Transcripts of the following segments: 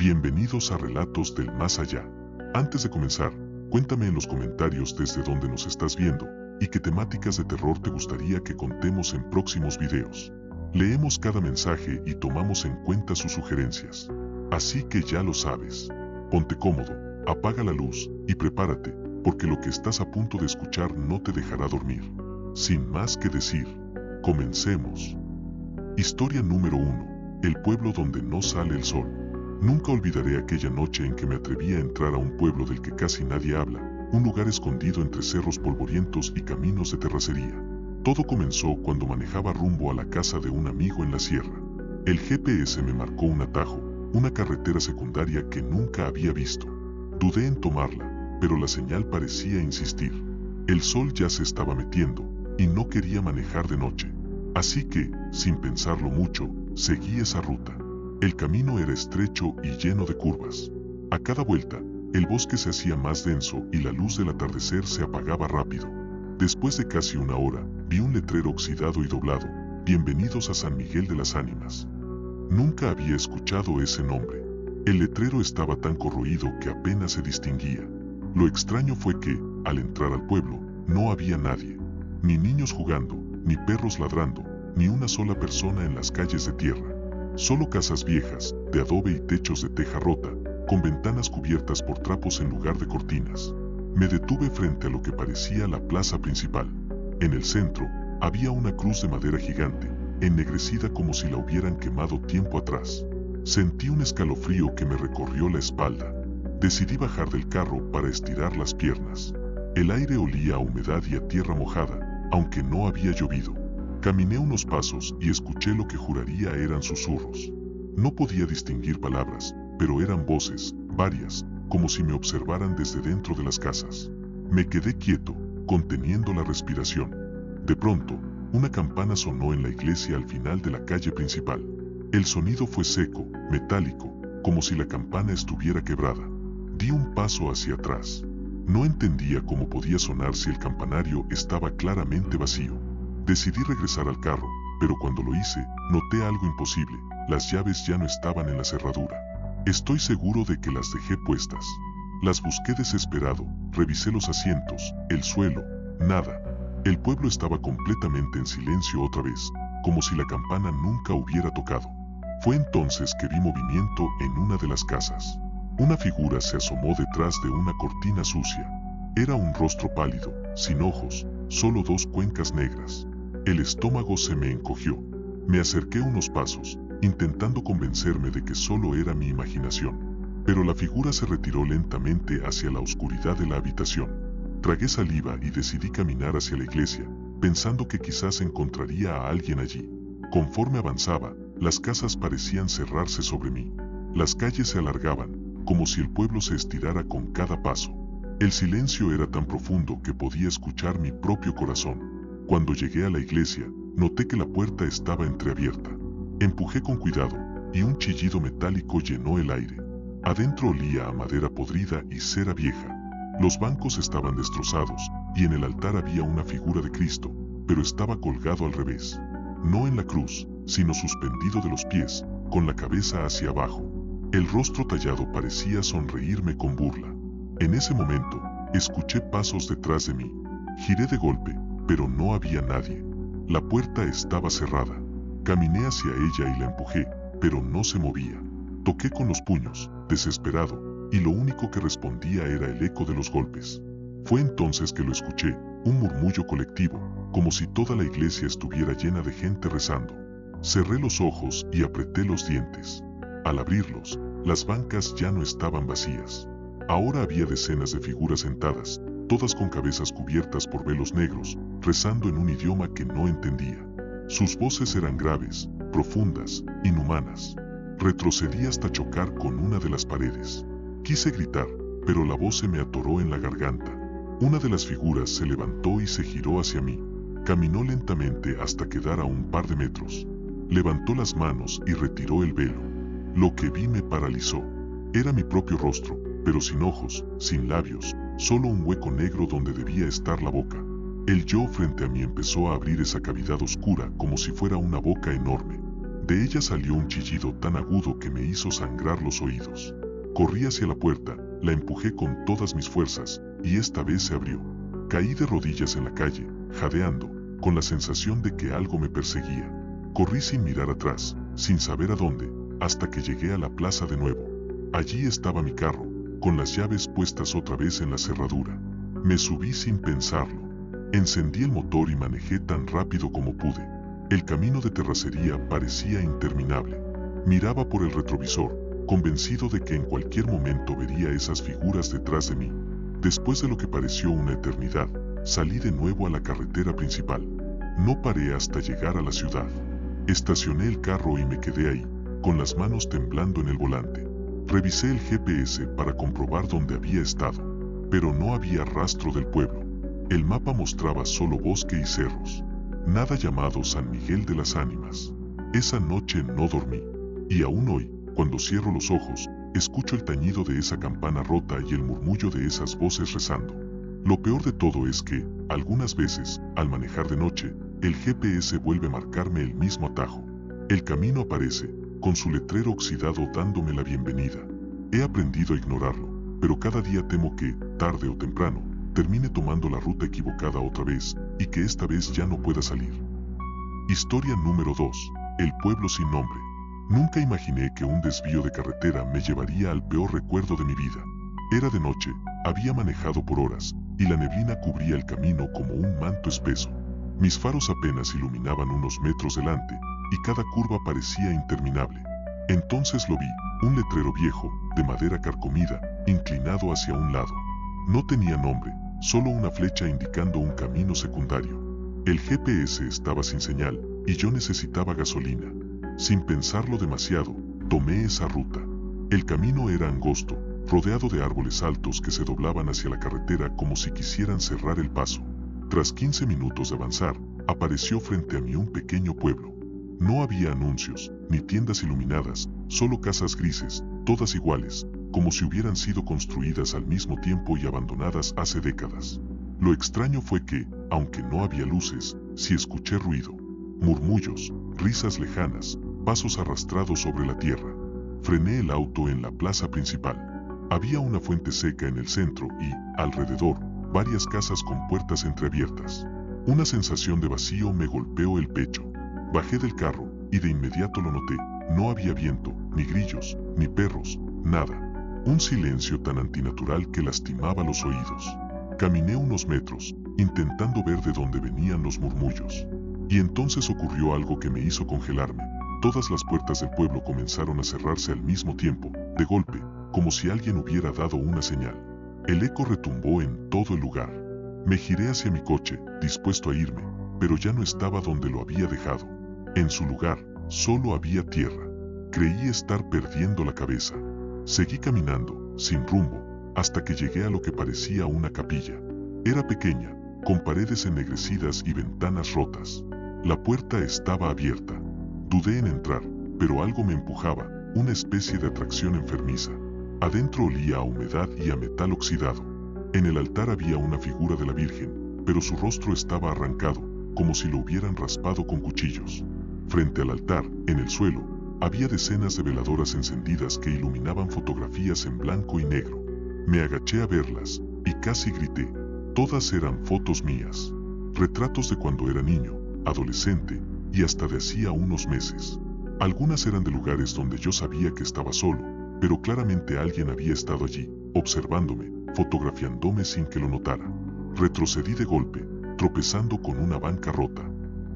Bienvenidos a Relatos del Más Allá. Antes de comenzar, cuéntame en los comentarios desde dónde nos estás viendo y qué temáticas de terror te gustaría que contemos en próximos videos. Leemos cada mensaje y tomamos en cuenta sus sugerencias. Así que ya lo sabes. Ponte cómodo, apaga la luz y prepárate, porque lo que estás a punto de escuchar no te dejará dormir. Sin más que decir, comencemos. Historia número 1. El pueblo donde no sale el sol. Nunca olvidaré aquella noche en que me atreví a entrar a un pueblo del que casi nadie habla, un lugar escondido entre cerros polvorientos y caminos de terracería. Todo comenzó cuando manejaba rumbo a la casa de un amigo en la sierra. El GPS me marcó un atajo, una carretera secundaria que nunca había visto. Dudé en tomarla, pero la señal parecía insistir. El sol ya se estaba metiendo, y no quería manejar de noche. Así que, sin pensarlo mucho, seguí esa ruta. El camino era estrecho y lleno de curvas. A cada vuelta, el bosque se hacía más denso y la luz del atardecer se apagaba rápido. Después de casi una hora, vi un letrero oxidado y doblado: Bienvenidos a San Miguel de las Ánimas. Nunca había escuchado ese nombre. El letrero estaba tan corroído que apenas se distinguía. Lo extraño fue que, al entrar al pueblo, no había nadie. Ni niños jugando, ni perros ladrando, ni una sola persona en las calles de tierra. Solo casas viejas, de adobe y techos de teja rota, con ventanas cubiertas por trapos en lugar de cortinas. Me detuve frente a lo que parecía la plaza principal. En el centro, había una cruz de madera gigante, ennegrecida como si la hubieran quemado tiempo atrás. Sentí un escalofrío que me recorrió la espalda. Decidí bajar del carro para estirar las piernas. El aire olía a humedad y a tierra mojada, aunque no había llovido. Caminé unos pasos y escuché lo que juraría eran susurros. No podía distinguir palabras, pero eran voces, varias, como si me observaran desde dentro de las casas. Me quedé quieto, conteniendo la respiración. De pronto, una campana sonó en la iglesia al final de la calle principal. El sonido fue seco, metálico, como si la campana estuviera quebrada. Di un paso hacia atrás. No entendía cómo podía sonar si el campanario estaba claramente vacío. Decidí regresar al carro, pero cuando lo hice, noté algo imposible: las llaves ya no estaban en la cerradura. Estoy seguro de que las dejé puestas. Las busqué desesperado, revisé los asientos, el suelo, nada. El pueblo estaba completamente en silencio otra vez, como si la campana nunca hubiera tocado. Fue entonces que vi movimiento en una de las casas. Una figura se asomó detrás de una cortina sucia. Era un rostro pálido, sin ojos, solo dos cuencas negras. El estómago se me encogió. Me acerqué unos pasos, intentando convencerme de que solo era mi imaginación. Pero la figura se retiró lentamente hacia la oscuridad de la habitación. Tragué saliva y decidí caminar hacia la iglesia, pensando que quizás encontraría a alguien allí. Conforme avanzaba, las casas parecían cerrarse sobre mí. Las calles se alargaban, como si el pueblo se estirara con cada paso. El silencio era tan profundo que podía escuchar mi propio corazón. Cuando llegué a la iglesia, noté que la puerta estaba entreabierta. Empujé con cuidado, y un chillido metálico llenó el aire. Adentro olía a madera podrida y cera vieja. Los bancos estaban destrozados, y en el altar había una figura de Cristo, pero estaba colgado al revés. No en la cruz, sino suspendido de los pies, con la cabeza hacia abajo. El rostro tallado parecía sonreírme con burla. En ese momento, escuché pasos detrás de mí. Giré de golpe, pero no había nadie. La puerta estaba cerrada. Caminé hacia ella y la empujé, pero no se movía. Toqué con los puños, desesperado, y lo único que respondía era el eco de los golpes. Fue entonces que lo escuché, un murmullo colectivo, como si toda la iglesia estuviera llena de gente rezando. Cerré los ojos y apreté los dientes. Al abrirlos, las bancas ya no estaban vacías. Ahora había decenas de figuras sentadas, todas con cabezas cubiertas por velos negros, rezando en un idioma que no entendía. Sus voces eran graves, profundas, inhumanas. Retrocedí hasta chocar con una de las paredes. Quise gritar, pero la voz se me atoró en la garganta. Una de las figuras se levantó y se giró hacia mí. Caminó lentamente hasta quedar a un par de metros. Levantó las manos y retiró el velo. Lo que vi me paralizó. Era mi propio rostro, pero sin ojos, sin labios, solo un hueco negro donde debía estar la boca. El yo frente a mí empezó a abrir esa cavidad oscura como si fuera una boca enorme. De ella salió un chillido tan agudo que me hizo sangrar los oídos. Corrí hacia la puerta, la empujé con todas mis fuerzas, y esta vez se abrió. Caí de rodillas en la calle, jadeando, con la sensación de que algo me perseguía. Corrí sin mirar atrás, sin saber a dónde, hasta que llegué a la plaza de nuevo. Allí estaba mi carro, con las llaves puestas otra vez en la cerradura. Me subí sin pensarlo. Encendí el motor y manejé tan rápido como pude. El camino de terracería parecía interminable. Miraba por el retrovisor, convencido de que en cualquier momento vería esas figuras detrás de mí. Después de lo que pareció una eternidad, salí de nuevo a la carretera principal. No paré hasta llegar a la ciudad. Estacioné el carro y me quedé ahí, con las manos temblando en el volante. Revisé el GPS para comprobar dónde había estado, pero no había rastro del pueblo. El mapa mostraba solo bosque y cerros. Nada llamado San Miguel de las Ánimas. Esa noche no dormí. Y aún hoy, cuando cierro los ojos, escucho el tañido de esa campana rota y el murmullo de esas voces rezando. Lo peor de todo es que, algunas veces, al manejar de noche, el GPS vuelve a marcarme el mismo atajo. El camino aparece, con su letrero oxidado dándome la bienvenida. He aprendido a ignorarlo, pero cada día temo que, tarde o temprano, termine tomando la ruta equivocada otra vez, y que esta vez ya no pueda salir. Historia número 2. El pueblo sin nombre. Nunca imaginé que un desvío de carretera me llevaría al peor recuerdo de mi vida. Era de noche, había manejado por horas, y la neblina cubría el camino como un manto espeso. Mis faros apenas iluminaban unos metros delante, y cada curva parecía interminable. Entonces lo vi, un letrero viejo, de madera carcomida, inclinado hacia un lado. No tenía nombre, solo una flecha indicando un camino secundario. El GPS estaba sin señal, y yo necesitaba gasolina. Sin pensarlo demasiado, tomé esa ruta. El camino era angosto, rodeado de árboles altos que se doblaban hacia la carretera como si quisieran cerrar el paso. Tras 15 minutos de avanzar, apareció frente a mí un pequeño pueblo. No había anuncios, ni tiendas iluminadas, solo casas grises, todas iguales, como si hubieran sido construidas al mismo tiempo y abandonadas hace décadas. Lo extraño fue que, aunque no había luces, sí escuché ruido, murmullos, risas lejanas, pasos arrastrados sobre la tierra. Frené el auto en la plaza principal. Había una fuente seca en el centro y, alrededor, varias casas con puertas entreabiertas. Una sensación de vacío me golpeó el pecho. Bajé del carro, y de inmediato lo noté. No había viento, ni grillos, ni perros, nada. Un silencio tan antinatural que lastimaba los oídos. Caminé unos metros, intentando ver de dónde venían los murmullos. Y entonces ocurrió algo que me hizo congelarme. Todas las puertas del pueblo comenzaron a cerrarse al mismo tiempo, de golpe, como si alguien hubiera dado una señal. El eco retumbó en todo el lugar. Me giré hacia mi coche, dispuesto a irme, pero ya no estaba donde lo había dejado. En su lugar, solo había tierra. Creí estar perdiendo la cabeza. Seguí caminando, sin rumbo, hasta que llegué a lo que parecía una capilla. Era pequeña, con paredes ennegrecidas y ventanas rotas. La puerta estaba abierta. Dudé en entrar, pero algo me empujaba, una especie de atracción enfermiza. Adentro olía a humedad y a metal oxidado. En el altar había una figura de la Virgen, pero su rostro estaba arrancado, como si lo hubieran raspado con cuchillos. Frente al altar, en el suelo, había decenas de veladoras encendidas que iluminaban fotografías en blanco y negro. Me agaché a verlas, y casi grité. Todas eran fotos mías. Retratos de cuando era niño, adolescente, y hasta de hacía unos meses. Algunas eran de lugares donde yo sabía que estaba solo, pero claramente alguien había estado allí, observándome, fotografiándome sin que lo notara. Retrocedí de golpe, tropezando con una banca rota.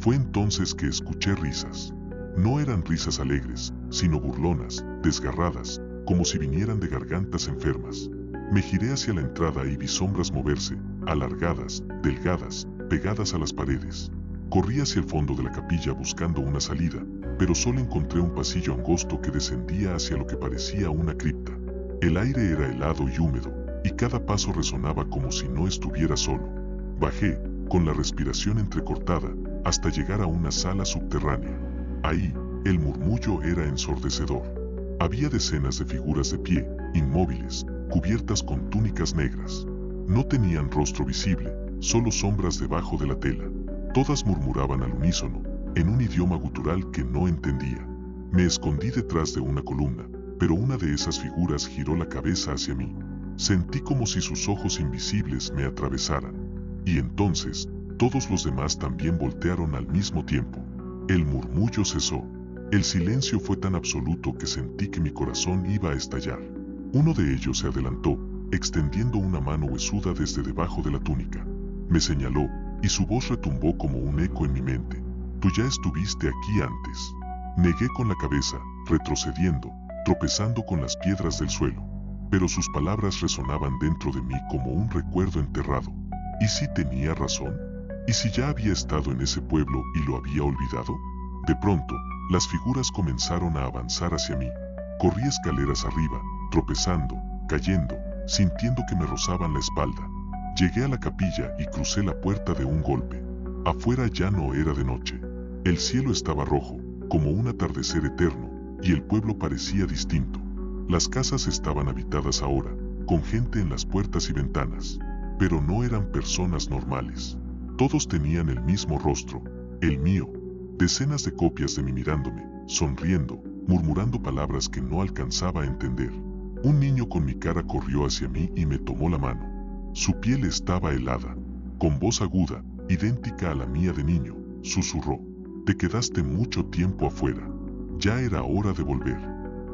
Fue entonces que escuché risas. No eran risas alegres, sino burlonas, desgarradas, como si vinieran de gargantas enfermas. Me giré hacia la entrada y vi sombras moverse, alargadas, delgadas, pegadas a las paredes. Corrí hacia el fondo de la capilla buscando una salida, pero solo encontré un pasillo angosto que descendía hacia lo que parecía una cripta. El aire era helado y húmedo, y cada paso resonaba como si no estuviera solo. Bajé, con la respiración entrecortada, hasta llegar a una sala subterránea. Ahí, el murmullo era ensordecedor. Había decenas de figuras de pie, inmóviles, cubiertas con túnicas negras. No tenían rostro visible, solo sombras debajo de la tela. Todas murmuraban al unísono, en un idioma gutural que no entendía. Me escondí detrás de una columna, pero una de esas figuras giró la cabeza hacia mí. Sentí como si sus ojos invisibles me atravesaran. Y entonces, todos los demás también voltearon al mismo tiempo. El murmullo cesó. El silencio fue tan absoluto que sentí que mi corazón iba a estallar. Uno de ellos se adelantó, extendiendo una mano huesuda desde debajo de la túnica. Me señaló, y su voz retumbó como un eco en mi mente. Tú ya estuviste aquí antes. Negué con la cabeza, retrocediendo, tropezando con las piedras del suelo. Pero sus palabras resonaban dentro de mí como un recuerdo enterrado. ¿Y si tenía razón? ¿Y si ya había estado en ese pueblo y lo había olvidado? De pronto, las figuras comenzaron a avanzar hacia mí. Corrí escaleras arriba, tropezando, cayendo, sintiendo que me rozaban la espalda. Llegué a la capilla y crucé la puerta de un golpe. Afuera ya no era de noche. El cielo estaba rojo, como un atardecer eterno, y el pueblo parecía distinto. Las casas estaban habitadas ahora, con gente en las puertas y ventanas. Pero no eran personas normales. Todos tenían el mismo rostro, el mío. Decenas de copias de mí mirándome, sonriendo, murmurando palabras que no alcanzaba a entender. Un niño con mi cara corrió hacia mí y me tomó la mano. Su piel estaba helada. Con voz aguda, idéntica a la mía de niño, susurró: «Te quedaste mucho tiempo afuera. Ya era hora de volver».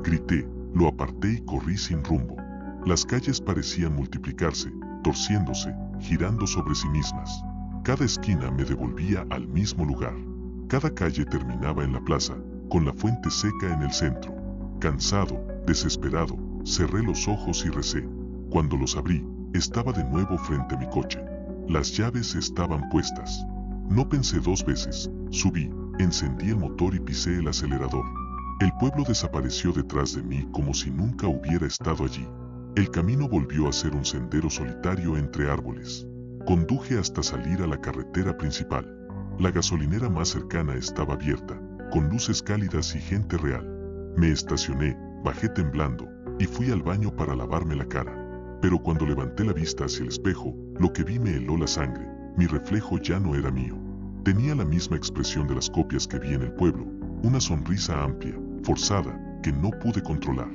Grité, lo aparté y corrí sin rumbo. Las calles parecían multiplicarse, torciéndose, girando sobre sí mismas. Cada esquina me devolvía al mismo lugar. Cada calle terminaba en la plaza, con la fuente seca en el centro. Cansado, desesperado, cerré los ojos y recé. Cuando los abrí, estaba de nuevo frente a mi coche. Las llaves estaban puestas. No pensé dos veces, subí, encendí el motor y pisé el acelerador. El pueblo desapareció detrás de mí como si nunca hubiera estado allí. El camino volvió a ser un sendero solitario entre árboles. Conduje hasta salir a la carretera principal. La gasolinera más cercana estaba abierta, con luces cálidas y gente real. Me estacioné, bajé temblando, y fui al baño para lavarme la cara. Pero cuando levanté la vista hacia el espejo, lo que vi me heló la sangre. Mi reflejo ya no era mío. Tenía la misma expresión de las copias que vi en el pueblo, una sonrisa amplia, forzada, que no pude controlar.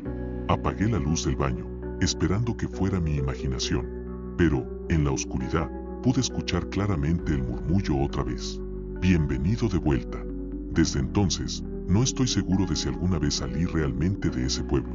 Apagué la luz del baño, esperando que fuera mi imaginación. Pero, en la oscuridad, pude escuchar claramente el murmullo otra vez. «Bienvenido de vuelta». Desde entonces, no estoy seguro de si alguna vez salí realmente de ese pueblo.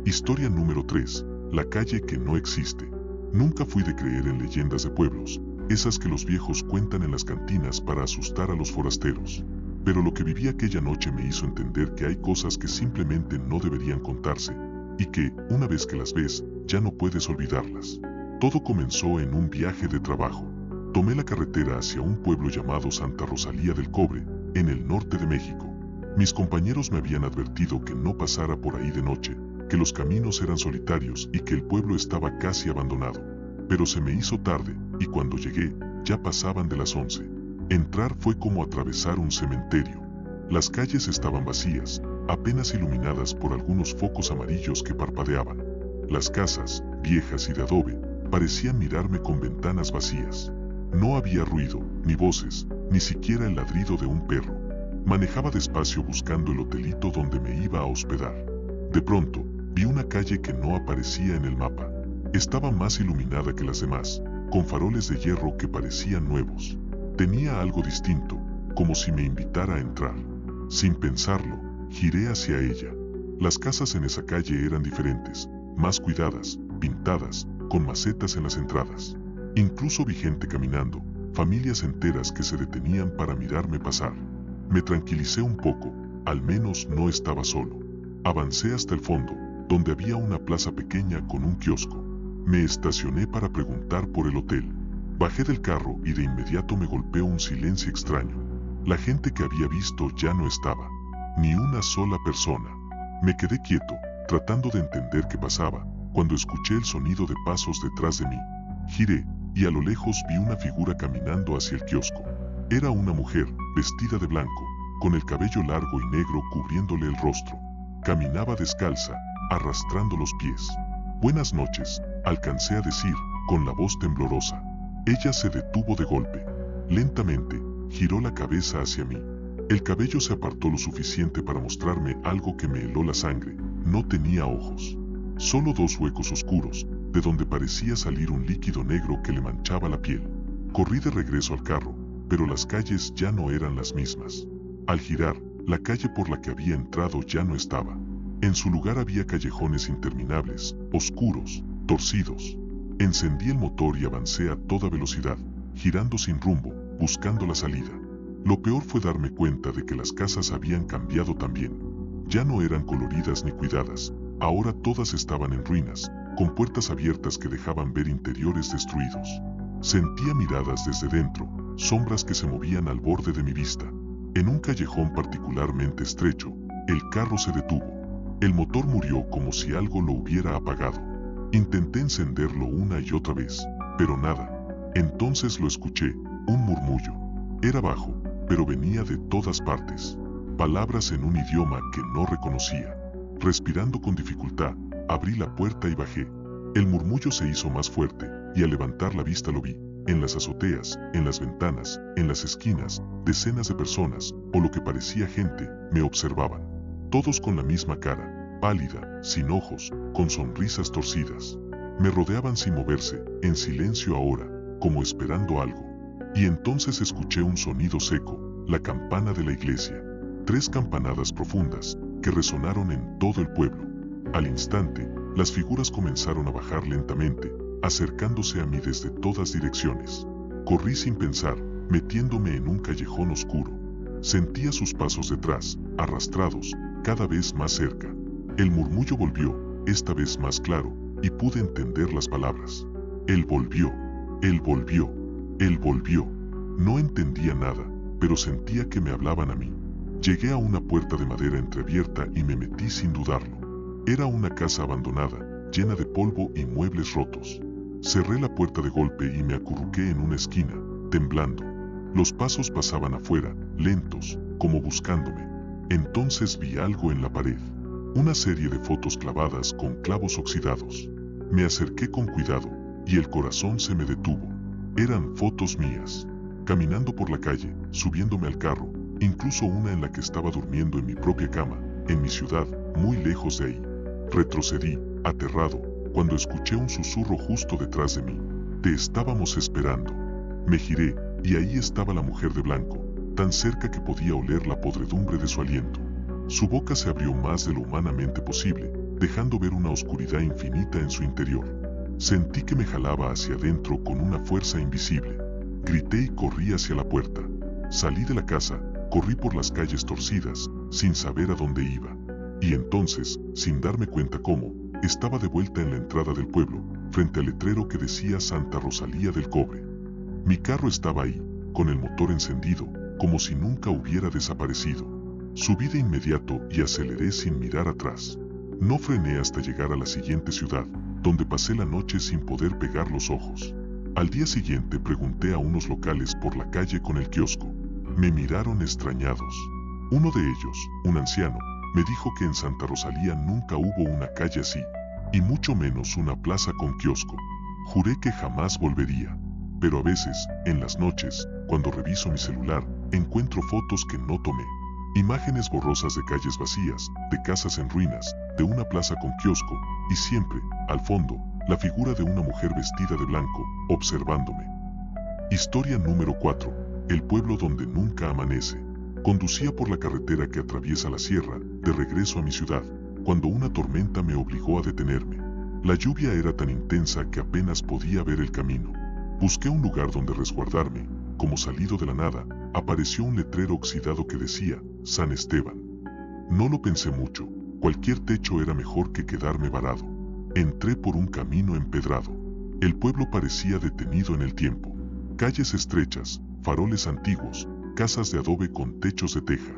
Historia número 3. La calle que no existe. Nunca fui de creer en leyendas de pueblos, esas que los viejos cuentan en las cantinas para asustar a los forasteros. Pero lo que viví aquella noche me hizo entender que hay cosas que simplemente no deberían contarse, y que, una vez que las ves, ya no puedes olvidarlas. Todo comenzó en un viaje de trabajo. Tomé la carretera hacia un pueblo llamado Santa Rosalía del Cobre, en el norte de México. Mis compañeros me habían advertido que no pasara por ahí de noche, que los caminos eran solitarios y que el pueblo estaba casi abandonado. Pero se me hizo tarde, y cuando llegué, ya pasaban de las 11. Entrar fue como atravesar un cementerio. Las calles estaban vacías, apenas iluminadas por algunos focos amarillos que parpadeaban. Las casas, viejas y de adobe, parecían mirarme con ventanas vacías. No había ruido, ni voces, ni siquiera el ladrido de un perro. Manejaba despacio buscando el hotelito donde me iba a hospedar. De pronto, vi una calle que no aparecía en el mapa. Estaba más iluminada que las demás, con faroles de hierro que parecían nuevos. Tenía algo distinto, como si me invitara a entrar. Sin pensarlo, giré hacia ella. Las casas en esa calle eran diferentes, más cuidadas, pintadas, con macetas en las entradas. Incluso vi gente caminando, familias enteras que se detenían para mirarme pasar. Me tranquilicé un poco, al menos no estaba solo. Avancé hasta el fondo, donde había una plaza pequeña con un kiosco. Me estacioné para preguntar por el hotel. Bajé del carro y de inmediato me golpeó un silencio extraño. La gente que había visto ya no estaba. Ni una sola persona. Me quedé quieto, tratando de entender qué pasaba, cuando escuché el sonido de pasos detrás de mí. Giré, y a lo lejos vi una figura caminando hacia el kiosco. Era una mujer, vestida de blanco, con el cabello largo y negro cubriéndole el rostro. Caminaba descalza, arrastrando los pies. «Buenas noches», alcancé a decir, con la voz temblorosa. Ella se detuvo de golpe. Lentamente, giró la cabeza hacia mí. El cabello se apartó lo suficiente para mostrarme algo que me heló la sangre. No tenía ojos. Solo dos huecos oscuros, de donde parecía salir un líquido negro que le manchaba la piel. Corrí de regreso al carro, pero las calles ya no eran las mismas. Al girar, la calle por la que había entrado ya no estaba. En su lugar había callejones interminables, oscuros, torcidos. Encendí el motor y avancé a toda velocidad, girando sin rumbo, buscando la salida. Lo peor fue darme cuenta de que las casas habían cambiado también. Ya no eran coloridas ni cuidadas, ahora todas estaban en ruinas, con puertas abiertas que dejaban ver interiores destruidos. Sentía miradas desde dentro, sombras que se movían al borde de mi vista. En un callejón particularmente estrecho, el carro se detuvo. El motor murió como si algo lo hubiera apagado. Intenté encenderlo una y otra vez, pero nada. Entonces lo escuché, un murmullo. Era bajo, pero venía de todas partes. Palabras en un idioma que no reconocía. Respirando con dificultad, abrí la puerta y bajé. El murmullo se hizo más fuerte, y al levantar la vista lo vi. En las azoteas, en las ventanas, en las esquinas, decenas de personas, o lo que parecía gente, me observaban. Todos con la misma cara, pálida, sin ojos, con sonrisas torcidas. Me rodeaban sin moverse, en silencio ahora, como esperando algo. Y entonces escuché un sonido seco, la campana de la iglesia. 3 campanadas profundas, que resonaron en todo el pueblo. Al instante, las figuras comenzaron a bajar lentamente, acercándose a mí desde todas direcciones. Corrí sin pensar, metiéndome en un callejón oscuro. Sentía sus pasos detrás, arrastrados, cada vez más cerca. El murmullo volvió, esta vez más claro, y pude entender las palabras. Él volvió, él volvió, él volvió. No entendía nada, pero sentía que me hablaban a mí. Llegué a una puerta de madera entreabierta y me metí sin dudarlo. Era una casa abandonada, llena de polvo y muebles rotos. Cerré la puerta de golpe y me acurruqué en una esquina, temblando. Los pasos pasaban afuera, lentos, como buscándome. Entonces vi algo en la pared. Una serie de fotos clavadas con clavos oxidados. Me acerqué con cuidado, y el corazón se me detuvo. Eran fotos mías. Caminando por la calle, subiéndome al carro, incluso una en la que estaba durmiendo en mi propia cama, en mi ciudad, muy lejos de ahí. Retrocedí, aterrado, cuando escuché un susurro justo detrás de mí. Te estábamos esperando. Me giré, y ahí estaba la mujer de blanco, tan cerca que podía oler la podredumbre de su aliento. Su boca se abrió más de lo humanamente posible, dejando ver una oscuridad infinita en su interior. Sentí que me jalaba hacia adentro con una fuerza invisible. Grité y corrí hacia la puerta. Salí de la casa, corrí por las calles torcidas, sin saber a dónde iba. Y entonces, sin darme cuenta cómo, estaba de vuelta en la entrada del pueblo, frente al letrero que decía Santa Rosalía del Cobre. Mi carro estaba ahí, con el motor encendido, como si nunca hubiera desaparecido. Subí de inmediato y aceleré sin mirar atrás. No frené hasta llegar a la siguiente ciudad, donde pasé la noche sin poder pegar los ojos. Al día siguiente pregunté a unos locales por la calle con el kiosco. Me miraron extrañados. Uno de ellos, un anciano, me dijo que en Santa Rosalía nunca hubo una calle así, y mucho menos una plaza con kiosco. Juré que jamás volvería. Pero a veces, en las noches, cuando reviso mi celular, encuentro fotos que no tomé. Imágenes borrosas de calles vacías, de casas en ruinas, de una plaza con kiosco, y siempre, al fondo, la figura de una mujer vestida de blanco, observándome. Historia número 4. El pueblo donde nunca amanece. Conducía por la carretera que atraviesa la sierra, de regreso a mi ciudad, cuando una tormenta me obligó a detenerme. La lluvia era tan intensa que apenas podía ver el camino. Busqué un lugar donde resguardarme. Como salido de la nada, apareció un letrero oxidado que decía, San Esteban. No lo pensé mucho, cualquier techo era mejor que quedarme varado. Entré por un camino empedrado. El pueblo parecía detenido en el tiempo. Calles estrechas, faroles antiguos, casas de adobe con techos de teja.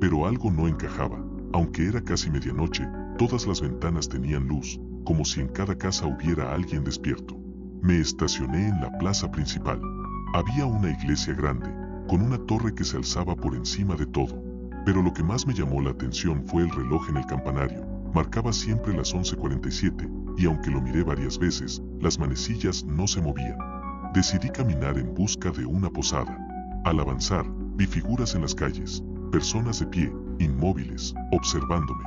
Pero algo no encajaba. Aunque era casi medianoche, todas las ventanas tenían luz, como si en cada casa hubiera alguien despierto. Me estacioné en la plaza principal. Había una iglesia grande, con una torre que se alzaba por encima de todo. Pero lo que más me llamó la atención fue el reloj en el campanario. Marcaba siempre las 11:47, y aunque lo miré varias veces, las manecillas no se movían. Decidí caminar en busca de una posada. Al avanzar, vi figuras en las calles, personas de pie, inmóviles, observándome.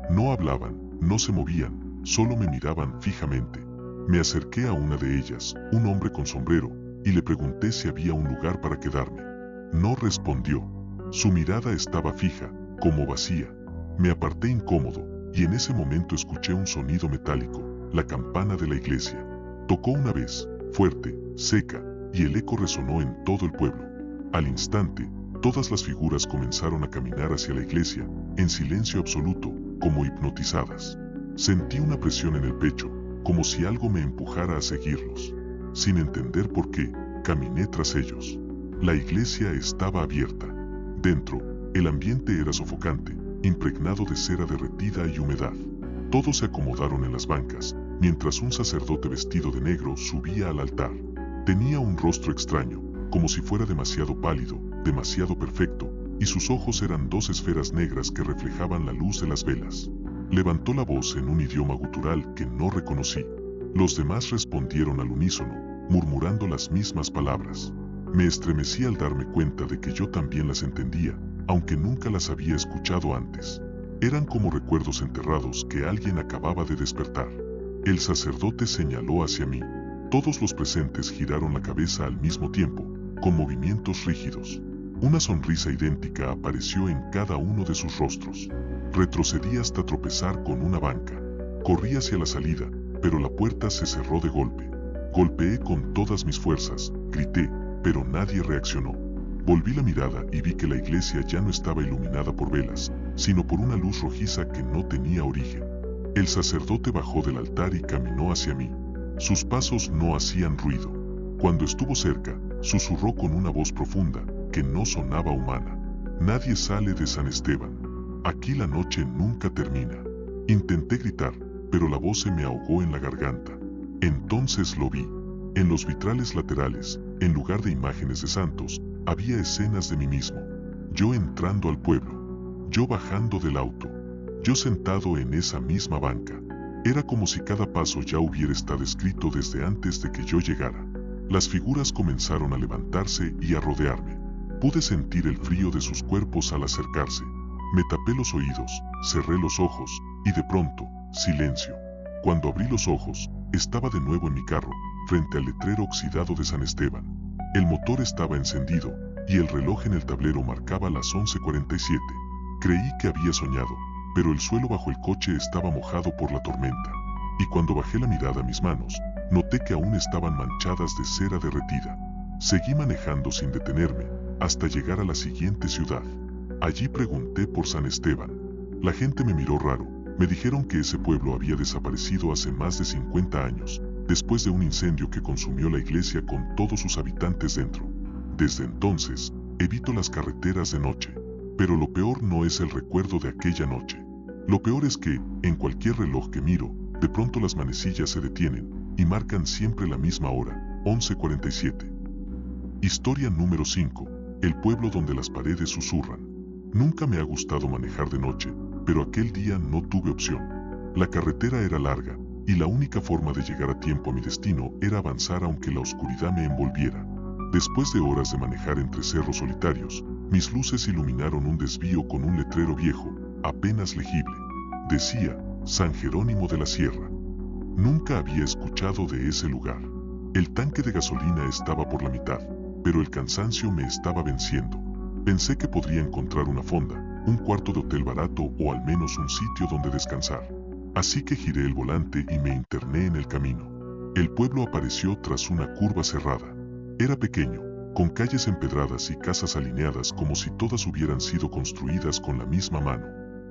No hablaban, no se movían, solo me miraban fijamente. Me acerqué a una de ellas, un hombre con sombrero, y le pregunté si había un lugar para quedarme. No respondió. Su mirada estaba fija, como vacía. Me aparté incómodo, y en ese momento escuché un sonido metálico, la campana de la iglesia. Tocó una vez, fuerte, seca, y el eco resonó en todo el pueblo. Al instante, todas las figuras comenzaron a caminar hacia la iglesia, en silencio absoluto, como hipnotizadas. Sentí una presión en el pecho, como si algo me empujara a seguirlos. Sin entender por qué, caminé tras ellos. La iglesia estaba abierta. Dentro, el ambiente era sofocante, impregnado de cera derretida y humedad. Todos se acomodaron en las bancas, mientras un sacerdote vestido de negro subía al altar. Tenía un rostro extraño, como si fuera demasiado pálido, demasiado perfecto, y sus ojos eran dos esferas negras que reflejaban la luz de las velas. Levantó la voz en un idioma gutural que no reconocí. Los demás respondieron al unísono, murmurando las mismas palabras. Me estremecí al darme cuenta de que yo también las entendía, aunque nunca las había escuchado antes. Eran como recuerdos enterrados que alguien acababa de despertar. El sacerdote señaló hacia mí. Todos los presentes giraron la cabeza al mismo tiempo, con movimientos rígidos. Una sonrisa idéntica apareció en cada uno de sus rostros. Retrocedí hasta tropezar con una banca. Corrí hacia la salida, pero la puerta se cerró de golpe. Golpeé con todas mis fuerzas, grité, pero nadie reaccionó. Volví la mirada y vi que la iglesia ya no estaba iluminada por velas, sino por una luz rojiza que no tenía origen. El sacerdote bajó del altar y caminó hacia mí. Sus pasos no hacían ruido. Cuando estuvo cerca, susurró con una voz profunda, que no sonaba humana. Nadie sale de San Esteban. Aquí la noche nunca termina. Intenté gritar, pero la voz se me ahogó en la garganta. Entonces lo vi. En los vitrales laterales, en lugar de imágenes de santos, había escenas de mí mismo. Yo entrando al pueblo. Yo bajando del auto. Yo sentado en esa misma banca. Era como si cada paso ya hubiera estado escrito desde antes de que yo llegara. Las figuras comenzaron a levantarse y a rodearme. Pude sentir el frío de sus cuerpos al acercarse. Me tapé los oídos, cerré los ojos, y de pronto, silencio. Cuando abrí los ojos, estaba de nuevo en mi carro, frente al letrero oxidado de San Esteban. El motor estaba encendido, y el reloj en el tablero marcaba las 11:47. Creí que había soñado, pero el suelo bajo el coche estaba mojado por la tormenta. Y cuando bajé la mirada a mis manos, noté que aún estaban manchadas de cera derretida. Seguí manejando sin detenerme, hasta llegar a la siguiente ciudad. Allí pregunté por San Esteban. La gente me miró raro. Me dijeron que ese pueblo había desaparecido hace más de 50 años, después de un incendio que consumió la iglesia con todos sus habitantes dentro. Desde entonces, evito las carreteras de noche. Pero lo peor no es el recuerdo de aquella noche. Lo peor es que, en cualquier reloj que miro, de pronto las manecillas se detienen, y marcan siempre la misma hora, 11:47. Historia número 5. El pueblo donde las paredes susurran. Nunca me ha gustado manejar de noche, pero aquel día no tuve opción. La carretera era larga, y la única forma de llegar a tiempo a mi destino era avanzar aunque la oscuridad me envolviera. Después de horas de manejar entre cerros solitarios, mis luces iluminaron un desvío con un letrero viejo, apenas legible. Decía, San Jerónimo de la Sierra. Nunca había escuchado de ese lugar. El tanque de gasolina estaba por la mitad, pero el cansancio me estaba venciendo. Pensé que podría encontrar una fonda, un cuarto de hotel barato o al menos un sitio donde descansar. Así que giré el volante y me interné en el camino. El pueblo apareció tras una curva cerrada. Era pequeño, con calles empedradas y casas alineadas como si todas hubieran sido construidas con la misma mano.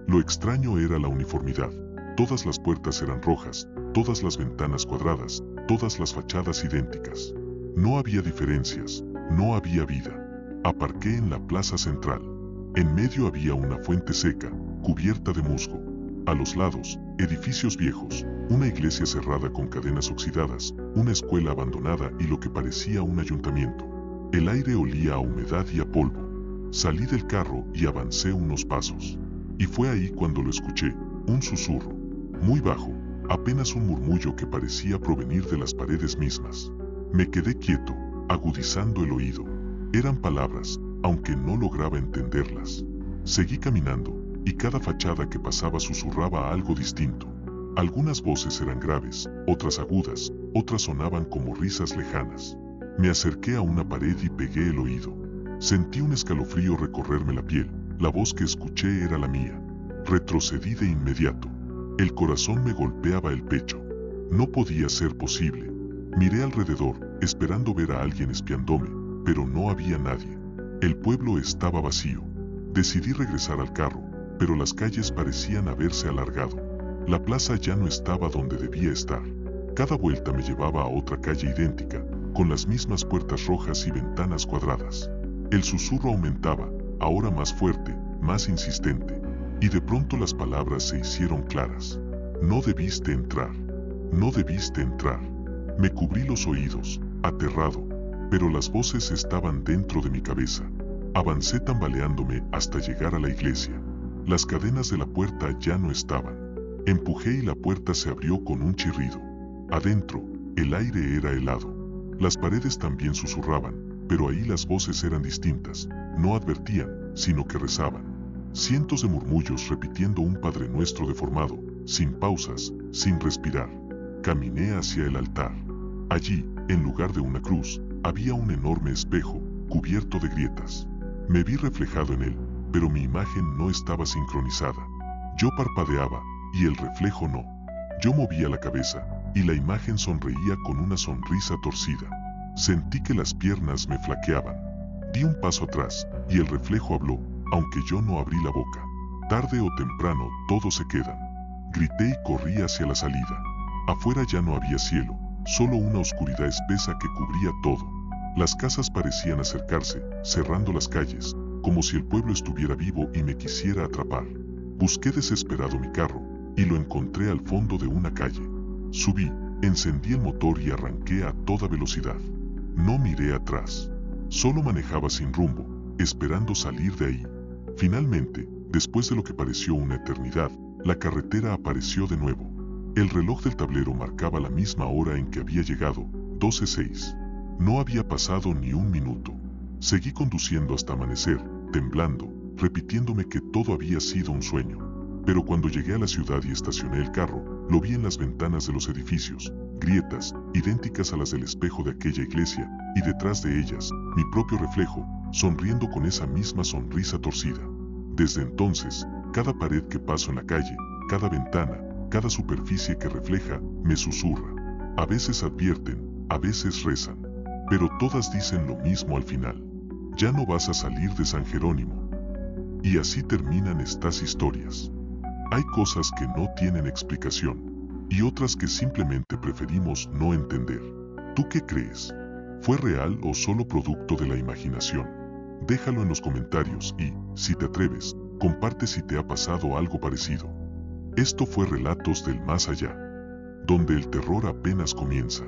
Lo extraño era la uniformidad. Todas las puertas eran rojas, todas las ventanas cuadradas, todas las fachadas idénticas. No había diferencias, no había vida. Aparqué en la plaza central. En medio había una fuente seca, cubierta de musgo. A los lados, edificios viejos, una iglesia cerrada con cadenas oxidadas, una escuela abandonada y lo que parecía un ayuntamiento. El aire olía a humedad y a polvo. Salí del carro y avancé unos pasos. Y fue ahí cuando lo escuché, un susurro. Muy bajo, apenas un murmullo que parecía provenir de las paredes mismas. Me quedé quieto, agudizando el oído. Eran palabras, aunque no lograba entenderlas. Seguí caminando, y cada fachada que pasaba susurraba algo distinto. Algunas voces eran graves, otras agudas, otras sonaban como risas lejanas. Me acerqué a una pared y pegué el oído. Sentí un escalofrío recorrerme la piel. La voz que escuché era la mía. Retrocedí de inmediato. El corazón me golpeaba el pecho. No podía ser posible. Miré alrededor, esperando ver a alguien espiándome, pero no había nadie. El pueblo estaba vacío. Decidí regresar al carro, pero las calles parecían haberse alargado. La plaza ya no estaba donde debía estar. Cada vuelta me llevaba a otra calle idéntica, con las mismas puertas rojas y ventanas cuadradas. El susurro aumentaba, ahora más fuerte, más insistente, y de pronto las palabras se hicieron claras. No debiste entrar. No debiste entrar. Me cubrí los oídos, aterrado, pero las voces estaban dentro de mi cabeza. Avancé tambaleándome hasta llegar a la iglesia. Las cadenas de la puerta ya no estaban. Empujé y la puerta se abrió con un chirrido. Adentro, el aire era helado. Las paredes también susurraban, pero ahí las voces eran distintas. No advertían, sino que rezaban. Cientos de murmullos repitiendo un Padre Nuestro deformado, sin pausas, sin respirar. Caminé hacia el altar. Allí, en lugar de una cruz, había un enorme espejo, cubierto de grietas. Me vi reflejado en él, pero mi imagen no estaba sincronizada. Yo parpadeaba, y el reflejo no. Yo movía la cabeza, y la imagen sonreía con una sonrisa torcida. Sentí que las piernas me flaqueaban. Di un paso atrás, y el reflejo habló, aunque yo no abrí la boca. Tarde o temprano, todos se quedan. Grité y corrí hacia la salida. Afuera ya no había cielo, solo una oscuridad espesa que cubría todo. Las casas parecían acercarse, cerrando las calles, como si el pueblo estuviera vivo y me quisiera atrapar. Busqué desesperado mi carro, y lo encontré al fondo de una calle. Subí, encendí el motor y arranqué a toda velocidad. No miré atrás. Solo manejaba sin rumbo, esperando salir de ahí. Finalmente, después de lo que pareció una eternidad, la carretera apareció de nuevo. El reloj del tablero marcaba la misma hora en que había llegado, 12:06. No había pasado ni un minuto. Seguí conduciendo hasta amanecer, temblando, repitiéndome que todo había sido un sueño. Pero cuando llegué a la ciudad y estacioné el carro, lo vi en las ventanas de los edificios, grietas, idénticas a las del espejo de aquella iglesia, y detrás de ellas, mi propio reflejo, sonriendo con esa misma sonrisa torcida. Desde entonces, cada pared que paso en la calle, cada ventana, cada superficie que refleja, me susurra. A veces advierten, a veces rezan, pero todas dicen lo mismo al final. Ya no vas a salir de San Jerónimo. Y así terminan estas historias. Hay cosas que no tienen explicación, y otras que simplemente preferimos no entender. ¿Tú qué crees? ¿Fue real o solo producto de la imaginación? Déjalo en los comentarios y, si te atreves, comparte si te ha pasado algo parecido. Esto fue Relatos del Más Allá, donde el terror apenas comienza.